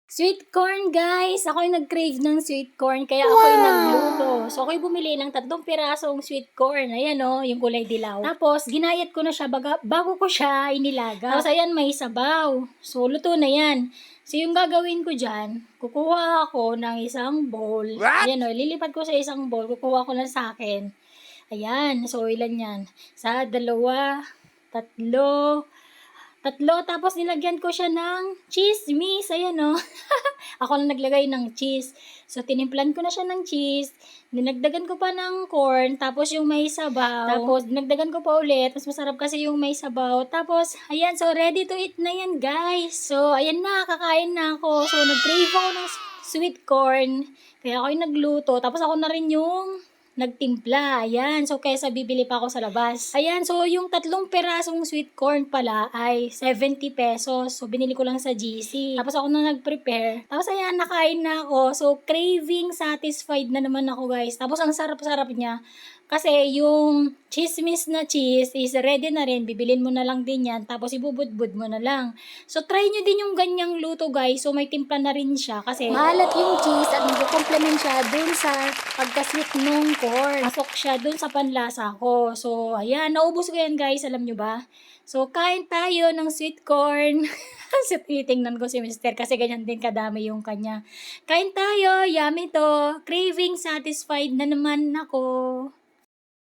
Sweet corn, guys! Ako yung nag-crave ng sweet corn, kaya ako yung nagluto. So, ako yung bumili ng 3 pirasong sweet corn. Ayan o, yung kulay dilaw. Tapos, ginayat ko na siya bago ko siya inilaga. Tapos, ayan, may sabaw. So, luto na yan. So, yung gagawin ko dyan, kukuha ako ng isang bowl. Ayan o, lilipat ko sa isang bowl. Kukuha ko na sa akin. Ayan, so ilan yan? Sa 2, 3, tapos nilagyan ko siya ng chismis. Ayan o. Ako na naglagay ng cheese. So, tinimplan ko na siya ng cheese. Dinagdagan ko pa ng corn. Tapos, yung may sabaw. Tapos, dinagdagan ko pa ulit. Mas masarap kasi yung may sabaw. Tapos, ayan. So, ready to eat na yan, guys. So, ayan na. Kakain na ako. So, nag-crave ako ng sweet corn. Kaya ako yung nagluto. Tapos, ako na rin yung nagtimpla. Ayan. So, kaysa bibili pa ako sa labas. Ayan. So, yung 3 pirasong sweet corn pala ay 70 pesos. So, binili ko lang sa GC. Tapos, ako na nag-prepare. Tapos, ayan, nakain na ako. So, craving satisfied na naman ako, guys. Tapos, ang sarap-sarap niya. Kasi, yung chismis na cheese is ready na rin. Bibilin mo na lang din yan. Tapos, ibubudbud mo na lang. So, try nyo din yung ganyang luto, guys. So, may timpla na rin siya. Kasi, maalat yung cheese at mag-complement siya dun sa pagka-sweet nung corn. Pasok siya dun sa panlasa ko. So, ayan. Naubos ko yan, guys. Alam nyo ba? So, kain tayo ng sweet corn. So, titingnan ko si Mister kasi ganyan din kadami yung kanya. Kain tayo. Yummy to. Craving satisfied na naman ako.